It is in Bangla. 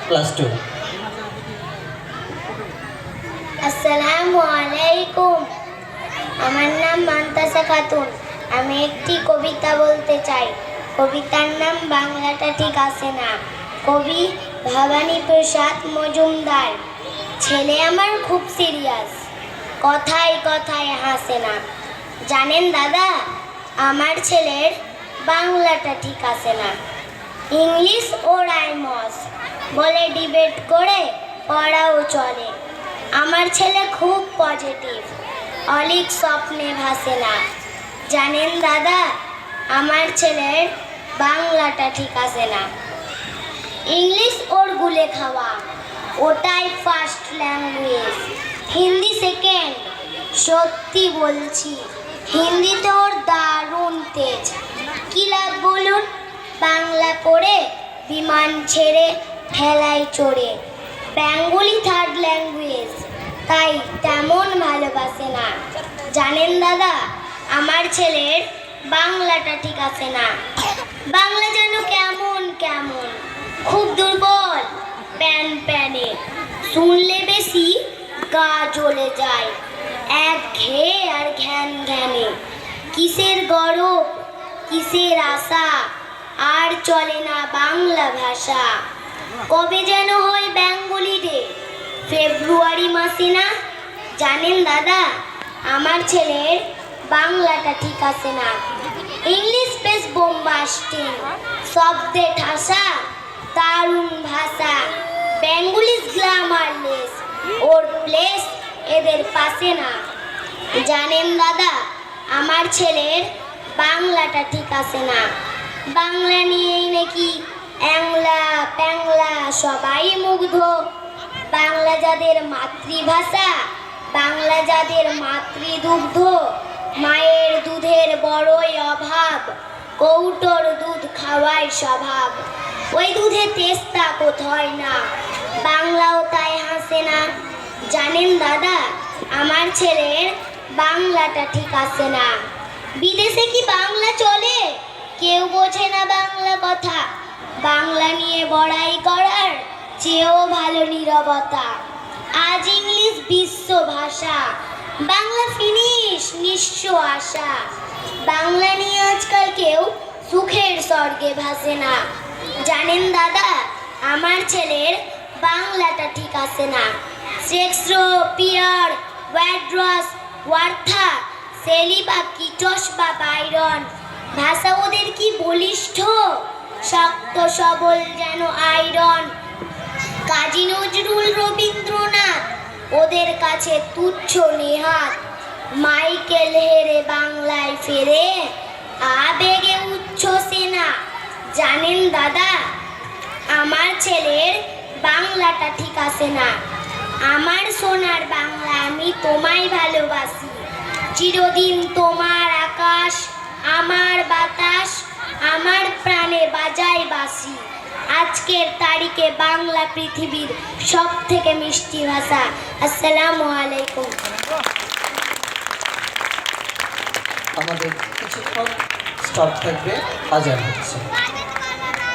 ক্লাস 2। আসসালামু আলাইকুম। আমার নাম মান্তাসা খাতুন। আমি একটি কবিতা বলতে চাই। কবিতার নাম বাংলাটা ঠিক আসে না। কবি ভবানী প্রসাদ মজুমদার। ছেলে আমার খুব সিরিয়াস, কথায় কথায় হাসে না। জানেন দাদা, আমার ছেলের বাংলাটা ঠিক আসে না। ইংলিশ ও রাইমস বলে ডিবেট করে পড়াও চলে। আমার ছেলে খুব পজিটিভ, অলিক স্বপ্নে ভাসে না। জানেন দাদা, আমার ছেলের বাংলাটা ঠিক আসে না। ইংলিশ ওর গুলে খাওয়া, ওটাই ফার্স্ট ল্যাঙ্গুয়েজ, হিন্দি সেকেন্ড। সত্যি বলছি, হিন্দিতে ওর দারুণ তেজ। কি লাভ বলুন, বাংলা পড়ে বিমান ছেড়ে ঠেলায় চড়ে। বেঙ্গলি থার্ড ল্যাঙ্গুয়েজ, তাই তেমন ভালোবাসে না। জানেন দাদা, আমার ছেলের বাংলাটা ঠিক আছে না। বাংলা যেন কেমন কেমন, খুব দুর্বল, প্যান প্যানে, শুনলে বেশি গা জ্বলে যায়, এক ঘেয়ে আর ঘ্যান ঘ্যানে। কিসের গরব, কিসের আশা, আর চলে না বাংলা ভাষা। কবে যেন হয় বেঙ্গলি ডে, ফেব্রুয়ারি মাসে না? জানেন দাদা, আমার ছেলের বাংলাটা ঠিক আছে না। ইংলিশ বেশ বোম্বাস্টিং, শব্দে ঠাসা, দারুণ ভাষা। বেঙ্গলিশ গ্লামারলেস, ওর প্লেস এদের পাশে না। জানেন দাদা, আমার ছেলের বাংলাটা ঠিক আছে না। বাংলা নিয়েই নাকি অ্যাংলা প্যাংলা সবাই মুগ্ধ। বাংলা যাদের মাতৃভাষা, বাংলা যাদের মাতৃদুগ্ধ, মায়ের দুধের বড়ই অভাব, কৌটোর দুধ খাওয়াই স্বভাব। ওই দুধে তেস্তা কোথায় না, বাংলাও তাই হাসে না। জানেন দাদা, আমার ছেলের বাংলাটা ঠিক আছে না। বিদেশে কি বাংলা চলে? কেউ বোঝে না বাংলা কথা। বাংলা নিয়ে বড়াই করার চেয়েও ভালো নীরবতা। আজ ইংলিশ বিশ্ব ভাষা, বাংলা ফিনিশ নিঃস্ব আশা। বাংলা নিয়ে আজকাল কেউ সুখের স্বর্গে ভাসে না। জানেন দাদা, আমার ছেলের বাংলাটা ঠিক আছে না। শেক্সপিয়ার, ওয়াড্রস, ওয়ার্থা, শেলি বা কিটস বা বাইরন, ভাষা ওদের কি বলিষ্ঠ, শক্ত সবল যেন আয়রন। কাজী নজরুল, রবীন্দ্রনাথ ওদের কাছে তুচ্ছ নেহাত। মাইকেল হেরে বাংলায় ফেরে, আবেগে উচ্ছ্বসে না। জানেন দাদা, আমার ছেলের বাংলাটা ঠিক আছে না। আমার সোনার বাংলা, আমি তোমায় ভালোবাসি। চিরদিন তোমার আকাশ, আমার বাতাস, আমার প্রাণে বাজায় বাঁশি। আজকের তারিখে বাংলা পৃথিবীর সব থেকে মিষ্টি ভাষা। আসসালামু আলাইকুম। আমাদের কিছুক্ষণ স্টপ থাকবে, আজান হচ্ছে।